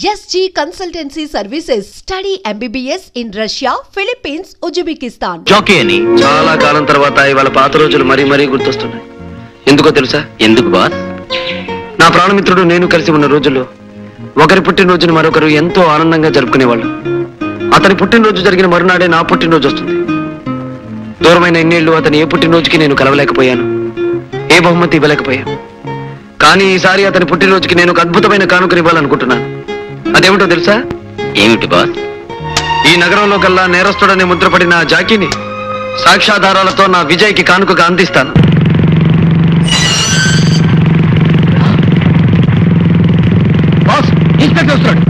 SG Consultancy Services. Study MBBS in Russia, Philippines, Uzbekistan. Jackie అని చాలా కాలం తర్వాత ఇవాళ పాత రోజులు మరీ గుర్తొస్తున్నాయి. ఎందుకో తెలుసా? ఎందుకు బాస్? నా ప్రాణమిత్రుడు నేను కలిసి ఉన్న రోజుల్లో ఒకరి పుట్టినరోజును మరొకరు ఎంతో ఆనందంగా జరుపుకునేవాళ్ళు. అతని పుట్టినరోజు జరిగిన మరునాడే నా పుట్టినరోజు వస్తుంది. దూరమైన ఎన్నేళ్లు అతని ఏ పుట్టినరోజుకి నేను కలవలేకపోయాను, ఏ బహుమతి ఇవ్వలేకపోయాను. కానీ ఈసారి అతని పుట్టినరోజుకి నేను ఒక అద్భుతమైన కానుకను ఇవ్వాలనుకుంటున్నాను. అదేమిటో తెలుసా? ఏమిటి బాస్? ఈ నగరంలో కల్లా నేరస్తుడనే ముద్రపడిన జాకీని సాక్ష్యాధారాలతో నా విజయ్కి కానుకగా అందిస్తాను. బాస్, ఇన్స్పెక్టర్ వస్తున్నాడు.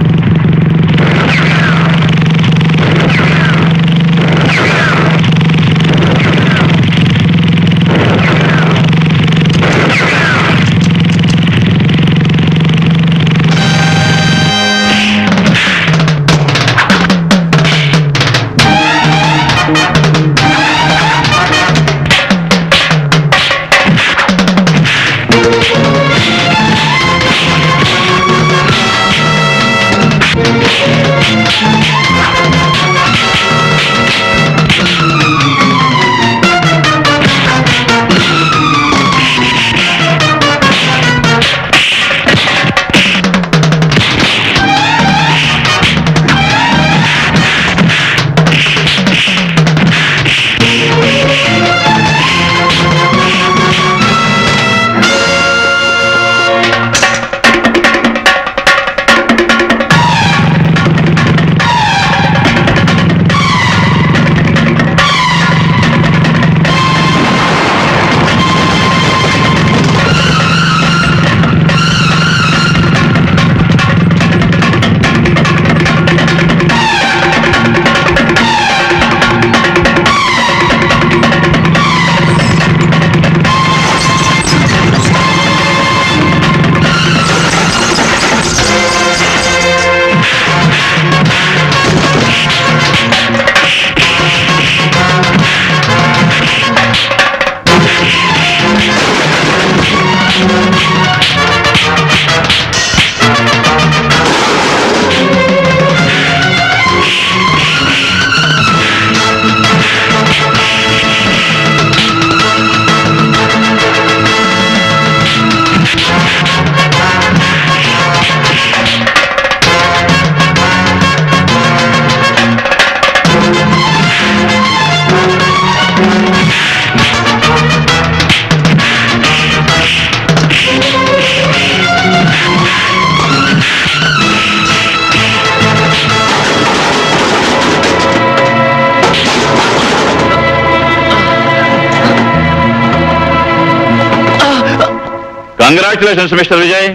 Congratulations mister Vijay.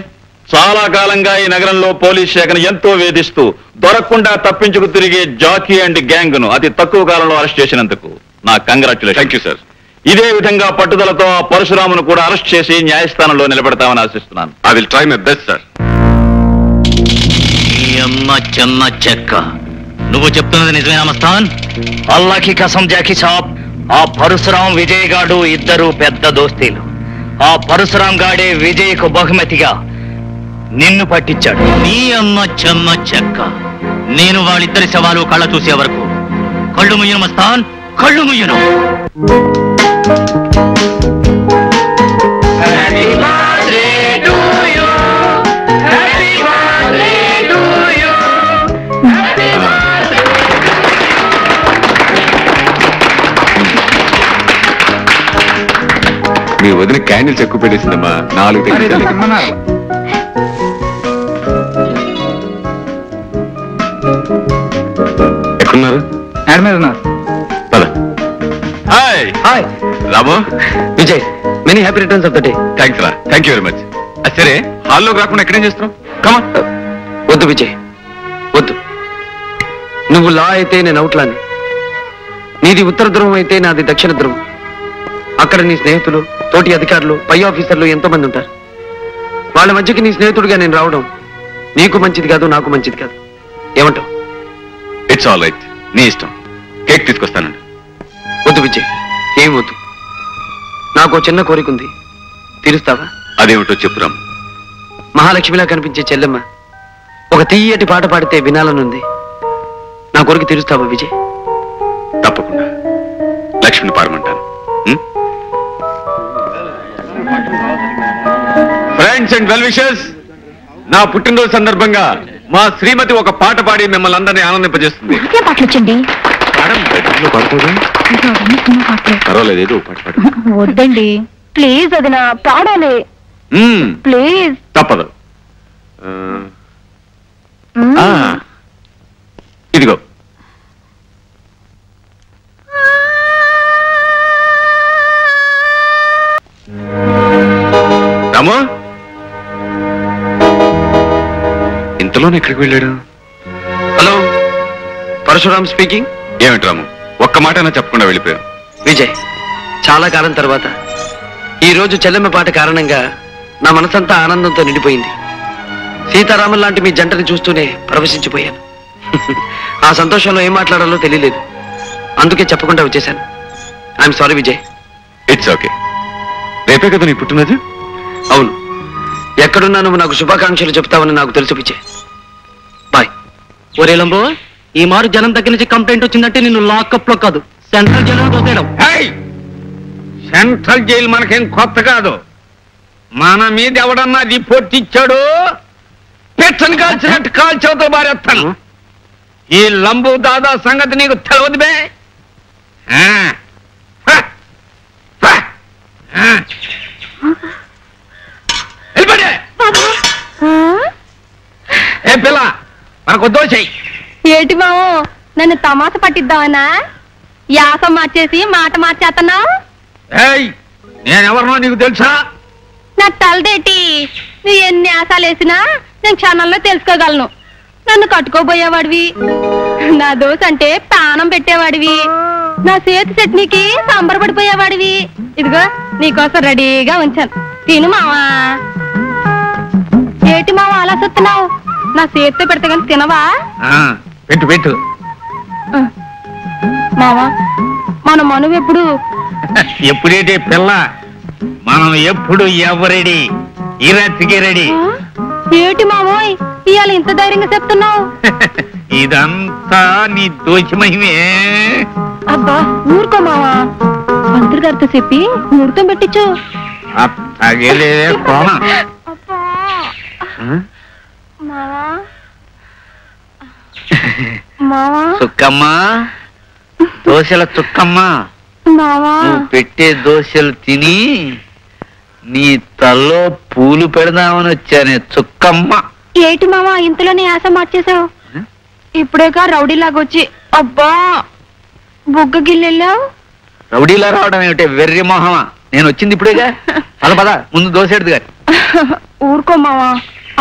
చాలా కాలంగా ఈ నగరంలో పోలీస్ శాఖను ఎంతో వేధిస్తూ దొరకకుండా తప్పించుకు తిరిగే జాకీ అండ్ గ్యాంగ్ ను అతి తక్కువ కాలంలో అరెస్ట్ చేసినందుకు నా కంగ్రాచులేషన్. Thank you sir. ఇదే విధంగా పట్టుదలతో ఆ పరశురామును కూడా అరెస్ట్ చేసి న్యాయస్థానంలో నిలబెడతామని ఆశిస్తున్నాను. I will try my best sir. చిన్న చెక్క, నువ్వు చెప్తున్నది నిజమేనా మస్తాన్? అల్లాకి కసం జాకీ సాబ్, ఆ పరశురాం విజయ్ గాడు ఇద్దరు పెద్ద దోస్తీలు. ఆ పరశురాం గాడే విజయ్కు బహుమతిగా నిన్ను పట్టించాడు. నీ అమ్మ చెమ్మ చెక్క, నేను వాళ్ళిద్దరి శవాలు కళ్ళ చూసే వరకు కళ్ళు ముయ్యను మస్తాన్, కళ్ళు ముయ్యను. మీ వదిన క్యాండిల్స్ ఎక్కువ పెట్టేసిందమ్మా. 4 ఎక్కడున్నారు? Hi hi Ramu, Vijay, many happy returns of the day. Thanks రా. Thank you very much. సరే, హాల్లోకి రాకుండా ఎక్కడేం చేస్తున్నావు? కమాన్. వద్దు విజయ్, వద్దు. నువ్వు లా అయితే నేను అవుట్లాని, నీది ఉత్తర ధ్రువం అయితే నాది దక్షిణ ధ్రువం. అక్కడ నీ స్నేహితులు, తోటి అధికారులు, పై ఆఫీసర్లు ఎంతో మంది ఉంటారు. వాళ్ళ మధ్యకి నీ స్నేహితుడిగా నేను రావడం నీకు మంచిది కాదు, నాకు మంచిది కాదు. ఏమంటావు? ఇట్స్ ఆల్ రైట్, నీ ఇష్టం. కేక్ తీసుకొస్తానండి. వద్దు విజయ్, ఏం వద్దు. నాకు చిన్న కోరిక ఉంది, తీరుస్తావా? అదేమిటో చెప్పురాం. మహాలక్ష్మిలా కనిపించే చెల్లెమ్మ ఒక తీయటి పాట పాడితే వినాలనుంది. నా కోరిక తీరుస్తావా విజయ్? తప్పకుండా లక్ష్మిని పాడమంటాను. ఫ్రెండ్స్ అండ్ వెల్ విషర్స్, నా పుట్టినరోజు సందర్భంగా మా శ్రీమతి ఒక పాట పాడి మిమ్మల్ని అందరినీ ఆనందింపజేస్తుంది. పాటలొచ్చండి. పర్వాలేదు, ఏదో పాట పాడు. వద్దండి ప్లీజ్, అది నా పాడాలి ప్లీజ్. తప్పదు. ఇదిగో రాము, ఇంతలోనే ఎక్కడికి వెళ్ళాడు? Hello, Parashuram speaking. ఏమిటి రాము, ఒక్క మాట అయినా చెప్పకుండా వెళ్ళిపోయావు? విజయ్, చాలా కాలం తర్వాత ఈ రోజు చెల్లెమ్మ పాట కారణంగా నా మనసంతా ఆనందంతో నిండిపోయింది. సీతారామన్ లాంటి మీ జంటని చూస్తూనే పరవశించిపోయాను. ఆ సంతోషంలో ఏం మాట్లాడాలో తెలియలేదు, అందుకే చెప్పకుండా వచ్చేశాను. I'm sorry Vijay. It's okay. రేపే కదా నీ పుట్టినది? అవును, ఎక్కడున్నా నువ్వు నాకు శుభాకాంక్షలు చెప్తావని నాకు తెలుసు విజయ్. బాయ్. ఒరే లంబో, ఈ మారు జనం దగ్గర నుంచి కంప్లైంట్ వచ్చిందంటే నిన్ను లాకప్ లో కాదు, సెంట్రల్ జైల్లో దోసేయడం. సెంట్రల్ జైలు మనకేం కొత్త కాదు. మన మీద ఎవడన్నా రిపోర్ట్ ఇచ్చాడు, పెచ్చని కాల్చినట్టు కాల్చవతో బారేస్తాను. ఈ లంబు దాదా సంగతి నీకు తెలవదు బే. ఏ పిల్ల, మనకు దోషై ఏటి బావు, నన్ను తమాస పట్టిద్దామనా? యాస మార్చేసి మాట మార్చేస్తున్నావు. ఏయ్, నేనెవరినో నీకు తెలుసా? నా తలదేటి, నువ్వు ఎన్ని ఆశాలు వేసినా నేను క్షణంలో తెలుసుకోగలను. నన్ను కట్టుకోబోయేవాడివి, నా దోశ అంటే ప్రాణం పెట్టేవాడివి, నా చేతి చట్నీకి సంబరపడిపోయేవాడివి. ఇదిగో నీకోసం రెడీగా ఉంచాను, తిను మావా. ఏటి మావా అలా చూస్తున్నావు? నా చేతితో పెడితే కానీ తినవా? పెట్టు పెట్టు. మావా, మన మనువు ఎప్పుడు? ఎప్పుడేటే పిల్ల, మనం ఎప్పుడు ఎవరెడీ, ఈ రాత్రికి రెడీ. ఏటి మావోయ్ ఇవాళ ఇంత ధైర్యంగా చెప్తున్నావు? ఇదంతా నీ దోషి మహిమే. అబ్బా ఊరుకో మావా, మంత్రి గారితో చెప్పి ముహూర్తం పెట్టించు. తగలేదే కోన. అబ్బా మావా, మావా, చుక్కమ్మ, దోశల చుక్కమ్మ, మావా, నువ్వు పెట్టే దోశలు తిని నీ తల్లో పూలు పెడదామని వచ్చానే చుక్కమ్మ. ఏటి మావా ఇంతలోనే యాస మార్చేసావు? ఇప్పుడేగా రౌడీలాగా వచ్చి అబ్బా బుగ్గ గిల్లెళ్ళావు. రౌడీలా రావడం ఏమిటే వెర్రి మొహమా, నేను వచ్చింది ఇప్పుడేగా. పద పద, ముందు దోశెడుదు గారి. ఊరుకో మావా,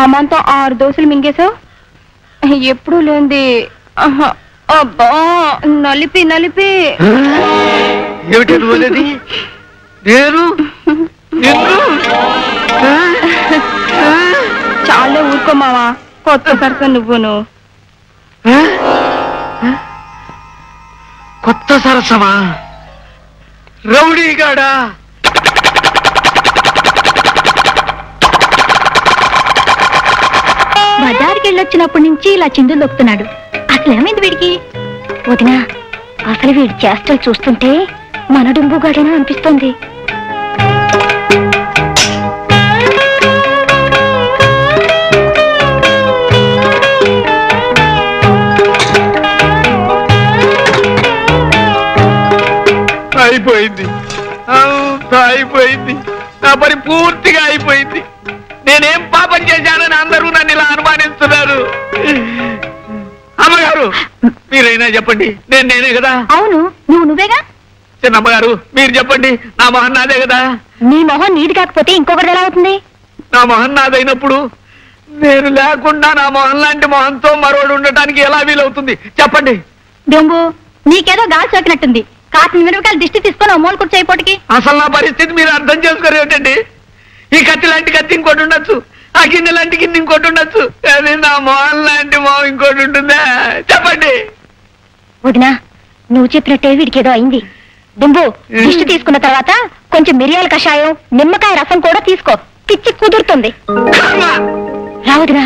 అమ్మంతో 6 దోశలు మింగేశావు. ఎప్పుడు లేంది. అబ్బా నలిపి నలిపి. ఏమిటి నువ్వులేది? నేను చాలే ఊరుకో మావా, కొత్త సరస నువ్వును. కొత్త సరసమా? రౌడీగాడా? బజార్కి వెళ్ళొచ్చినప్పటి నుంచి ఇలా చిందులు దొక్కుతున్నాడు. అసలు ఏమైంది వీడికి? వదినా, అసలు వీడి చేష్టలు చూస్తుంటే మన డుంబుగాడేనా అనిపిస్తుంది. అయిపోయింది, అంతా అయిపోయింది. నా పని పూర్తిగా అయిపోయింది. నేనేం పాపం చేశానని అందరూ నన్ను ఇలా అనుమానిస్తున్నారు. అమ్మగారు మీరైనా చెప్పండి, నేనే కదా? అవును, నువ్వేగా. చిన్నమ్మగారు మీరు చెప్పండి, నా మొహన్ నాదే కదా? నీ మొహం నీది కాకపోతే ఇంకొకటి ఎలా అవుతుంది? నా మొహన్ నాదైనప్పుడు నేను లేకుండా నా మొహన్ లాంటి మొహంతో మరోడు ఉండటానికి ఎలా వీలవుతుంది చెప్పండి. డొంబు, నీకేదో గాలి సోకినట్టుంది. కాసిన మిరపకాయలు దిష్టి తీసుకొని మూల కూర్చోయిపోటికి. అసలు నా పరిస్థితి మీరు అర్థం చేసుకోరు ఏమిటండి? ఈ కత్తి లాంటి కత్తి ఇంకోటి ఉండొచ్చు, ఆ గిన్నె లాంటి గిన్నె ఇంకోటి ఉండొచ్చు, కానీ నా మొహన్ లాంటి మొహం ఇంకోటి ఉంటుందా చెప్పండి. వదినా, నువ్వు చెప్పినట్టే వీడికి ఏదో అయింది. దుంబు, దిష్టి తీసుకున్న తర్వాత కొంచెం మిరియాల కషాయం, నిమ్మకాయ రసం కూడా తీసుకో, పిచ్చి కుదురుతుంది. రా వదినా.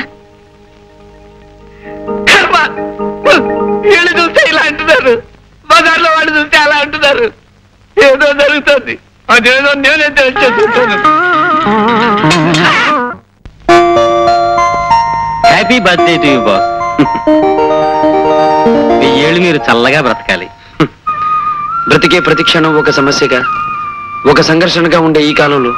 వీళ్ళు చూస్తే ఇలా అంటున్నారు, బజార్లో వాళ్ళు చూస్తే అలా అంటున్నారు. ఏదో జరుగుతుంది, అదేదో నేనే తెలిసేసుకుంటాను. Happy birthday to you boss. ఈ ఏళ్ళు మీరు చల్లగా బ్రతకాలి. బ్రతికే ప్రతి క్షణం ఒక సమస్యగా, ఒక సంఘర్షణగా ఉండే ఈ కాలంలో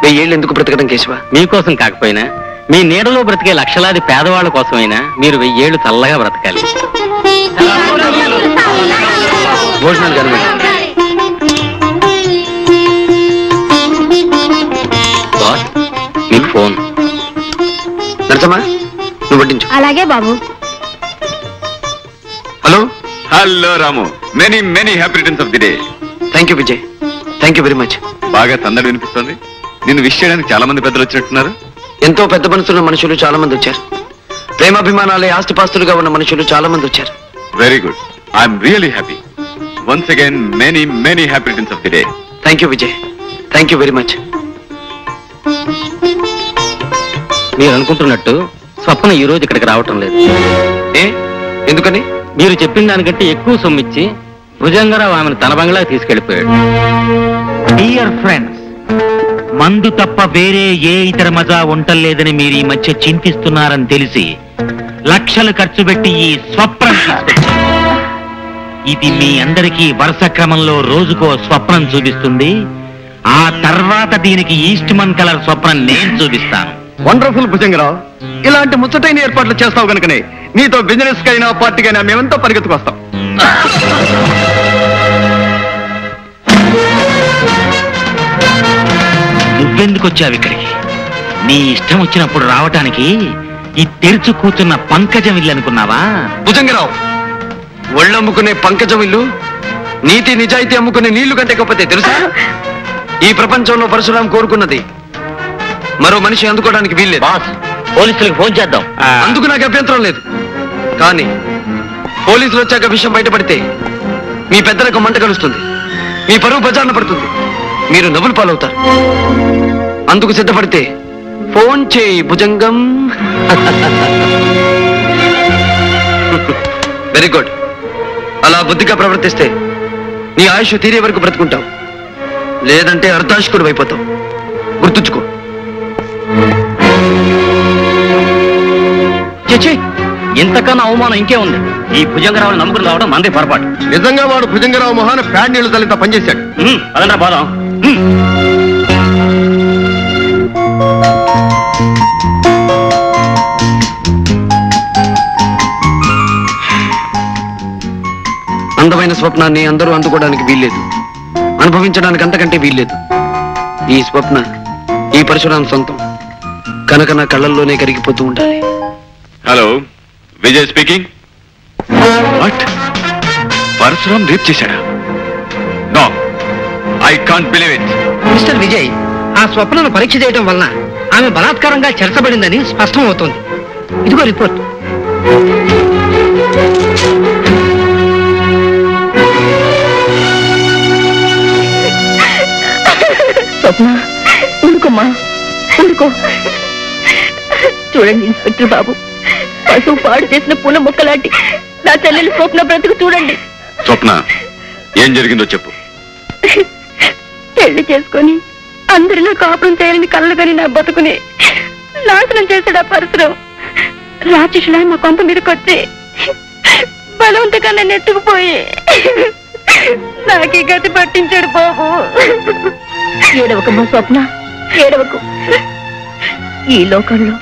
1000 ఏళ్ళు ఎందుకు బ్రతకడం కేశవ? మీకోసం కాకపోయినా మీ నీడలో బ్రతికే లక్షలాది పేదవాళ్ళ కోసమైనా మీరు 1000 ఏళ్ళు చల్లగా బ్రతకాలి. భోజనాలు గారు బాస్, మీకు ఫోన్. నరసమ్మా, నువ్వు వడ్డించు. అలాగే బాబు. Hello. Hello Ramu, many many happy returns of the day. Thank you Vijay, thank you very much. బాగా సందడి వినిపిస్తుంది. నిన్ను విష్ చేయడానికి చాలా మంది పెద్దలు వచ్చినట్టున్నారు. ఎంతో పెద్ద మనసున్న మనుషులు చాలా మంది వచ్చారు. ప్రేమాభిమానాలే ఆస్తిపాస్తులుగా ఉన్న మనుషులు చాలా మంది వచ్చారు. Very good, I'm really happy. Once again many many happy returns of the day. Thank you Vijay, thank you very much. మీరు అనుకుంటున్నట్టు స్వప్న ఈ రోజు ఇక్కడికి రావటం లేదు. ఎందుకని? మీరు చెప్పిన దానికంటే ఎక్కువ సొమ్మిచ్చి భుజంగరావు ఆమెను తన బంగ్లాకి తీసుకెళ్లిపోయాడు. డియర్ ఫ్రెండ్స్, మందు తప్ప వేరే ఏ ఇతర మజా ఉండలేదని మీరు ఈ మధ్య చింతిస్తున్నారని తెలిసి లక్షలు ఖర్చు పెట్టి ఈ స్వప్నం తీసుకొచ్చాను. ఇది మీ అందరికీ వరుస క్రమంలో రోజుకో స్వప్నం చూపిస్తుంది. ఆ తర్వాత దీనికి ఈస్ట్మన్ కలర్ స్వప్నం నేను చూపిస్తాను. వండర్ఫుల్ భుజంగరావు, ఇలాంటి ముచ్చటైన ఏర్పాట్లు చేస్తావు కనుకనే నీతో బిజినెస్ కైనా పార్టీకైనా మేమంతా పరిగెత్తుకొస్తాం. నువ్వెందుకు వచ్చావు ఇక్కడికి? నీ ఇష్టం వచ్చినప్పుడు రావటానికి ఈ తెరుచు కూర్చున్న పంకజం ఇల్లు అనుకున్నావా? భుజంగరావు, ఒళ్ళమ్ముకునే పంకజం ఇల్లు నీతి నిజాయితీ అమ్ముకునే నీళ్లు కంటే గొప్పతే తెలుసా? ఈ ప్రపంచంలో పరశురాం కోరుకున్నది మరో మనిషి అందుకోవడానికి వీల్లేదు. బాస్, పోలీసులకు ఫోన్ చేద్దాం. అందుకు నాకు అభ్యంతరం లేదు. కానీ పోలీసులు వచ్చాక విషయం బయటపడితే మీ పెద్దలకు మంట కలుస్తుంది, మీ పరువు బజార్న పడుతుంది, మీరు నవ్వులు పాలవుతారు. అందుకు సిద్ధపడితే ఫోన్ చేయి భుజంగం. Very good. అలా బుద్ధిగా ప్రవర్తిస్తే నీ ఆయుష్ తీరే వరకు బ్రతుకుంటావు, లేదంటే అర్ధాశకుడు అయిపోతావు. గుర్తుంచుకో. చచ్చి, ఇంతకన్నా అవమానం ఇంకే ఉంది. ఈ భుజంగరావుని నమ్ముకుని రావడం మందే పొరపాటు. నిజంగా వాడు భుజంగరావు మొహాన ప్యాడ్ నీళ్లు తల్లిత పనిచేశాడు. అదంతా బాధం. అందమైన స్వప్నాన్ని అందరూ అందుకోవడానికి వీల్లేదు, అనుభవించడానికి అంతకంటే వీల్లేదు. ఈ స్వప్న ఈ పరశురాం సొంతం కనుక నా కళ్ళల్లోనే కరిగిపోతూ ఉండాలి. Hello, Vijay speaking. What? Parashuram rape చేశాడా? No, I can't believe it. Mister Vijay, ఆ స్వప్నను పరీక్ష చేయడం వలన ఆమె బలాత్కారంగా చెరచబడిందని స్పష్టం అవుతోంది. ఇదిగో రిపోర్ట్. స్వప్న, ఊరుకోమ్మా, ఊరుకో. చూడండి ఇన్స్పెక్టర్ బాబు, పశువు పాడు చేసిన పూల మొక్కలాంటి నా చెల్లెలు స్వప్న బ్రతుకు చూడండి. స్వప్న, ఏం జరిగిందో చెప్పు. పెళ్లి చేసుకొని అందరిలో కాపురం చేయాలని కళ్ళుగాని నా బతుకుని నాశనం చేశాడు ఆ పరశురాం. రాక్షసులా మా కొంప మీదకి వచ్చి బలవంతంగా నన్ను ఎత్తుకుపోయి నాకీ గతి పట్టించాడు బాబు. ఏడవకమ్మా స్వప్న, ఏడవకు. ఈ లోకంలో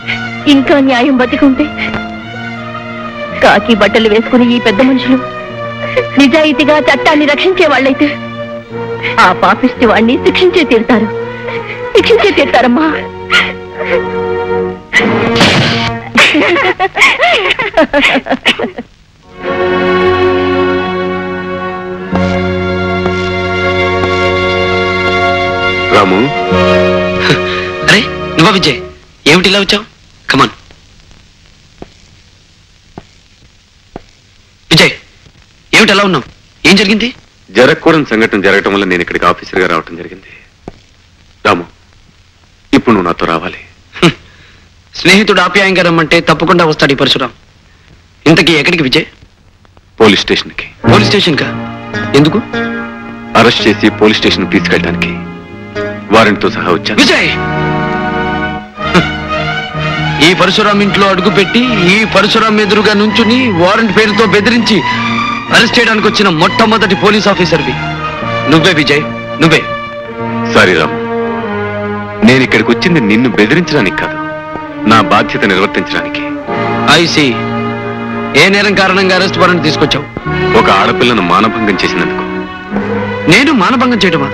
ఇంకా న్యాయం బతికుంటే కాకి బట్టలు వేసుకుని ఈ పెద్ద మనుషులు నిజాయితీగా చట్టాన్ని రక్షించే వాళ్ళైతే ఆ పాపిష్టి వాణ్ణి శిక్షించే తీరుతారమ్మా. రాము, అరే నువ్వా విజయ్? ఏమిటి ఇలా వచ్చావు? కమాన్ విజయ్, ఏమిటి ఎలా ఉన్నావు? ఏం జరిగింది? జరగకూడని సంఘటన జరగటం వల్ల నేను ఇక్కడికి ఆఫీసర్గా రావటం జరిగింది. రాము, ఇప్పుడు నువ్వు నాతో రావాలి. స్నేహితుడు ఆప్యాయంగా రమ్మంటే తప్పకుండా వస్తాడు ఈ పరశురాం. ఇంతకీ ఎక్కడికి విజయ్? పోలీస్ స్టేషన్కి. పోలీస్ స్టేషన్ కా? ఎందుకు? అరెస్ట్ చేసి పోలీస్ స్టేషన్ తీసుకెళ్ళడానికి వారెంట్తో సహా వచ్చాను. విజయ్, ఈ పరశురాం ఇంట్లో అడుగుపెట్టి ఈ పరశురాం ఎదురుగా నుంచుని వారెంట్ పేరుతో బెదిరించి అరెస్ట్ చేయడానికి వచ్చిన మొట్టమొదటి పోలీస్ ఆఫీసర్వి నువ్వే విజయ్, నువ్వే. సారీ రామ్, నేను ఇక్కడికి వచ్చింది నిన్ను బెదిరించడానికి కాదు, నా బాధ్యత నిర్వర్తించడానికి. ఐసి, ఏ నేరం కారణంగా అరెస్ట్ వారెంట్ తీసుకొచ్చావు? ఒక ఆడపిల్లను మానభంగం చేసినందుకు. నేను మానభంగం చేయటమా?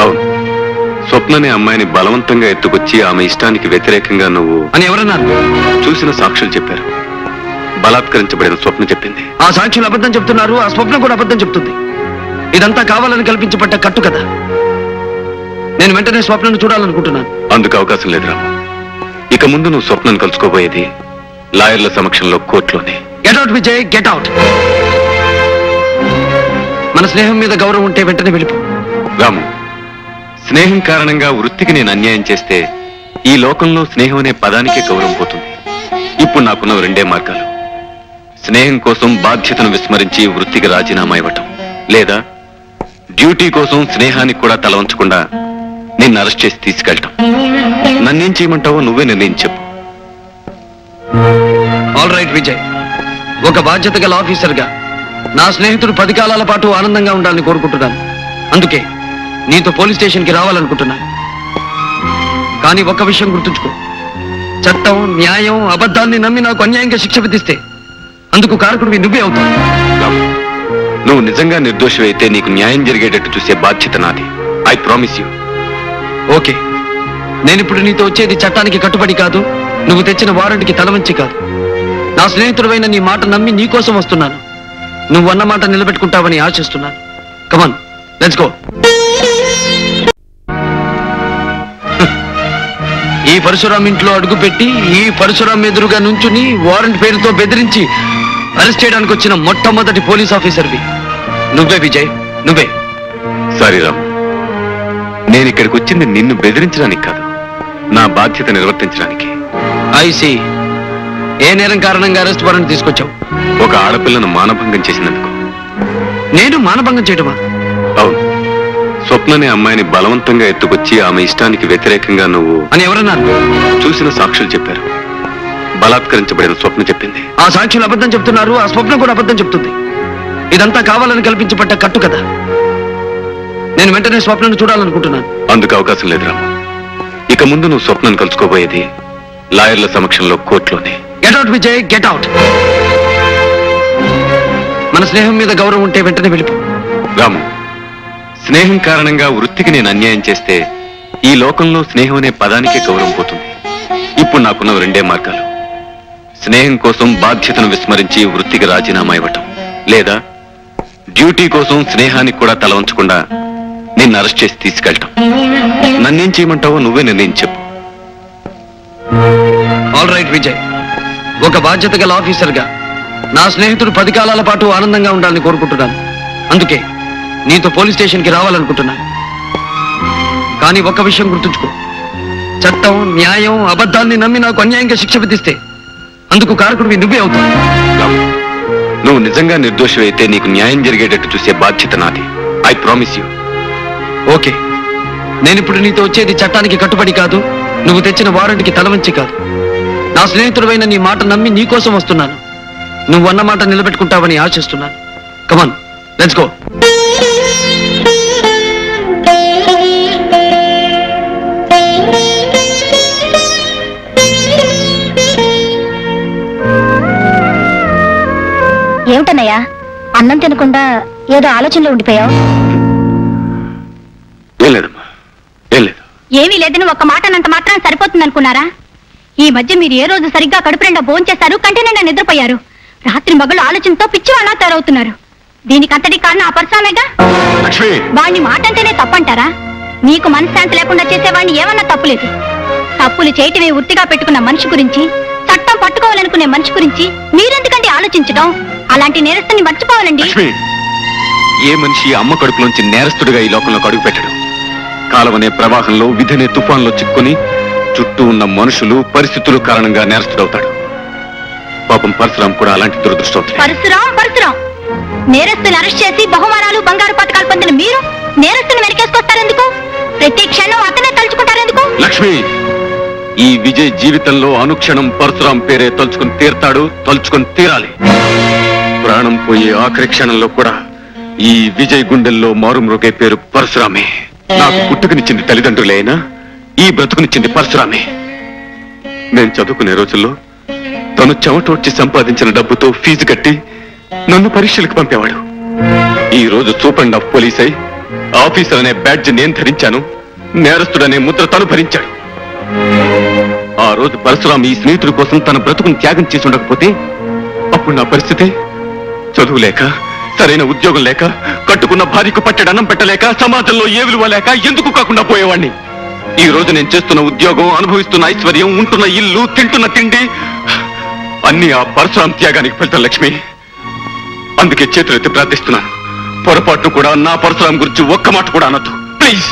అవును. స్వప్ననే అమ్మాయిని బలవంతంగా ఎత్తుకొచ్చి ఆమె ఇష్టానికి వ్యతిరేకంగా నువ్వు అని ఎవరన్నారు? చూసిన సాక్షులు చెప్పారు. బలాత్కరించబడిన స్వప్న చెప్పింది. ఆ సాక్షులు అబద్ధం చెప్తున్నారు, ఆ స్వప్న కూడా అబద్ధం చెప్తుంది. ఇదంతా కావాలని కల్పించబడ్డ కట్టు కదా. నేను వెంటనే స్వప్నను చూడాలనుకుంటున్నాను. అందుకు అవకాశం లేదు రాము. ఇక ముందు నువ్వు స్వప్నను కలుసుకోబోయేది లాయర్ల సమక్షంలో కోర్టులోనే. Get out Vijay, get out. మన స్నేహం మీద గౌరవం ఉంటే వెంటనే వెళ్ళిపో. రాము, స్నేహం కారణంగా వృత్తికి నేను అన్యాయం చేస్తే ఈ లోకంలో స్నేహం అనే పదానికే గౌరవం పోతుంది. ఇప్పుడు నాకున్న రెండే మార్గాలు. స్నేహం కోసం బాధ్యతను విస్మరించి వృత్తికి రాజీనామా ఇవ్వటం, లేదా డ్యూటీ కోసం స్నేహానికి కూడా తల వంచకుండా నిన్ను అరెస్ట్ చేసి తీసుకెళ్ళటం. నన్నేం చేయమంటావో నువ్వే నిర్ణయం చెప్పు. ఆల్ రైట్ విజయ్, ఒక బాధ్యత గల ఆఫీసర్గా నా స్నేహితుడు 10 కాలాల పాటు ఆనందంగా ఉండాలని కోరుకుంటున్నాను. అందుకే నీతో పోలీస్ స్టేషన్కి రావాలనుకుంటున్నాను. కానీ ఒక్క విషయం గుర్తుంచుకో, చట్టం, న్యాయం, అబద్ధాన్ని నమ్మి నాకు అన్యాయంగా శిక్ష విధిస్తే అందుకు కారకుడివి నువ్వే అవుతావు. నువ్వు నిజంగా నిర్దోషి అయితే నీకు న్యాయం జరిగేటట్టు చూసే బాధ్యత నాది. I promise you. ఓకే, నేనిప్పుడు నీతో వచ్చేది చట్టానికి కట్టుబడి కాదు, నువ్వు తెచ్చిన వారెంట్కి తలవంచి కాదు. నా స్నేహితుడైన నీ మాట నమ్మి నీ కోసం వస్తున్నాను. నువ్వు అన్న మాట నిలబెట్టుకుంటావని ఆశిస్తున్నాను. కమాన్, లెట్స్ గో. ఈ పరశురాం ఇంట్లో అడుగుపెట్టి ఈ పరశురాం ఎదురుగా నుంచుని వారెంట్ పేరుతో బెదిరించి అరెస్ట్ చేయడానికి వచ్చిన మొట్టమొదటి పోలీస్ ఆఫీసర్వి నువ్వే విజయ్, నువ్వే. సారీ రామ్, నేను ఇక్కడికి వచ్చింది నిన్ను బెదిరించడానికి కాదు, నా బాధ్యత నిర్వర్తించడానికి. ఐసి, ఏ నేరం కారణంగా అరెస్ట్ వారెంట్ తీసుకొచ్చావు? ఒక ఆడపిల్లను మానభంగం చేసినందుకు. నేను మానభంగం చేయటమా? అవును. స్వప్ననే అమ్మాయిని బలవంతంగా ఎత్తుకొచ్చి ఆమె ఇష్టానికి వ్యతిరేకంగా నువ్వు అని ఎవరన్నారు? చూసిన సాక్షులు చెప్పారు. బలాత్కరించబడిన స్వప్న చెప్పింది. ఆ సాక్షులు అబద్ధం చెప్తున్నారు, ఆ స్వప్న కూడా అబద్ధం చెప్తుంది. ఇదంతా కావాలని కల్పించబడ్డ కట్టు కదా. నేను వెంటనే స్వప్నను చూడాలనుకుంటున్నాను. అందుకు అవకాశం లేదు రాము. ఇక ముందు నువ్వు స్వప్నను కలుసుకోబోయేది లాయర్ల సమక్షంలో కోర్టులోనే. Get out Vijay, get out. మన స్నేహం మీద గౌరవం ఉంటే వెంటనే వెళ్ళిపో. రాము, స్నేహం కారణంగా వృత్తికి నేను అన్యాయం చేస్తే ఈ లోకంలో స్నేహం అనే పదానికే గౌరవం పోతుంది. ఇప్పుడు నాకున్న రెండే మార్గాలు. స్నేహం కోసం బాధ్యతను విస్మరించి వృత్తికి రాజీనామా ఇవ్వటం, లేదా డ్యూటీ కోసం స్నేహానికి కూడా తల వంచకుండా నిన్ను అరెస్ట్ చేసి తీసుకెళ్ళటం. నన్నేం చేయమంటావో నువ్వే నిర్ణయం చెప్పు. ఆల్ రైట్ విజయ్, ఒక బాధ్యత గల ఆఫీసర్గా నా స్నేహితుడు 10 కాలాల పాటు ఆనందంగా ఉండాలని కోరుకుంటున్నాను. అందుకే నీతో పోలీస్ స్టేషన్కి రావాలనుకుంటున్నాను. కానీ ఒక్క విషయం గుర్తుంచుకో, చట్టం, న్యాయం, అబద్ధాన్ని నమ్మి నాకు అన్యాయంగా శిక్ష విధిస్తే అందుకు కారకుడివి నువ్వే అవుతావు. నువ్వు నిజంగా నిర్దోషి అయితే నీకు న్యాయం జరిగేటట్టు చూసే బాధ్యత నాది. I promise you. ఓకే, నేనిప్పుడు నీతో వచ్చేది చట్టానికి కట్టుబడి కాదు, నువ్వు తెచ్చిన వారెంట్కి తలవంచి కాదు. నా స్నేహితుడైన నీ మాట నమ్మి నీ కోసం వస్తున్నాను. నువ్వు అన్న మాట నిలబెట్టుకుంటావని ఆశిస్తున్నాను. కమాన్, లెట్స్ గో. ఏమిటన్నయ్యా, అన్నం తినకుండా ఏదో ఆలోచనలో ఉండిపోయావు? ఏం లేదమ్మా, ఏం లేదు. ఏమీ లేదని ఒక్క మాట అన్నంత మాత్రం సరిపోతుంది అనుకున్నారా? ఈ మధ్య మీరు ఏ రోజు సరిగ్గా కడుపు నిండా భోంచేశారు, కంటి నిండా నిద్రపోయారు. రాత్రి మగళ్ళు ఆలోచనతో పిచ్చివాళ్ళ తయారవుతున్నారు. దీనికంతటి కారణం ఆ పరశురామేగా. వాణ్ణి మాట అంటేనే తప్పంటారా? నీకు మనశ్శాంతి లేకుండా చేసేవాడిని ఏమన్నా తప్పులేదు. తప్పులు చేయటమే వృత్తిగా పెట్టుకున్న మనిషి గురించి, చట్టం పట్టుకోవాలనుకునే మనిషి గురించి మీరెందుకంటే ఆలోచించడం? అలాంటి నేరస్తుని మర్చిపోవాలండి. ఏ మనిషి అమ్మ కడుపులోంచి నేరస్తుడిగా ఈ లోకంలోకి అడుగు పెట్టడం? కాలవనే ప్రవాహంలో, విధనే తుఫాన్లో చిక్కుని చుట్టూ ఉన్న మనుషులు, పరిస్థితుల కారణంగా నేరస్తుడవుతాడు. పాపం పరశురాం కూడా అలాంటి దురదృష్టం. పరశురాం నేరస్తుని అరెస్ట్ చేసి బహుమానాలు బంగారు పథకాలు పొందిన మీరు నేరస్తుని వెనకేసుకొస్తారెందుకు? ప్రతి క్షణం అతనే తలుచుకుంటారెందుకు? లక్ష్మి, ఈ విజయ్ జీవితంలో అనుక్షణం పరశురాం పేరే తలుచుకుని తీరతాడు, తలుచుకుని తీరాలి. ప్రాణం పోయే ఆఖరి క్షణంలో కూడా ఈ విజయ్ గుండెల్లో మారుమ్రోగే పేరు పరశురామే. నాకు పుట్టుకనిచ్చింది తల్లిదండ్రులే అయినా ఈ బ్రతుకునిచ్చింది పరశురామే. నేను చదువుకునే రోజుల్లో తను చెమటోడ్చి సంపాదించిన డబ్బుతో ఫీజు కట్టి నన్ను పరీక్షలకు పంపేవాడు. ఈ రోజు సూపరింట్ ఆఫ్ పోలీస్ అయి ఆఫీసర్ అనే బ్యాడ్జ్ నేను ధరించాను, నేరస్తుడనే ముద్ర తను భరించాడు. ఆ రోజు పరశురాం ఈ స్నేహితుడి కోసం తన బ్రతుకుని త్యాగం చేసి ఉండకపోతే అప్పుడు నా పరిస్థితి చదువు లేక, సరైన ఉద్యోగం లేక, కట్టుకున్న భార్యకు పట్టెడు అన్నం పెట్టలేక, సమాజంలో ఏ విలువ లేక ఎందుకు కాకుండా పోయేవాణ్ణి. ఈ రోజు నేను చేస్తున్న ఉద్యోగం, అనుభవిస్తున్న ఐశ్వర్యం, ఉంటున్న ఇల్లు, తింటున్న తిండి అన్ని ఆ పరశురాం త్యాగానికి ఫలితం లక్ష్మి. అందుకే చేతులెత్తి ప్రార్థిస్తున్నాను, పొరపాటు కూడా నా పరశురాం గురించి ఒక్క మాట కూడా అనొద్దు ప్లీజ్.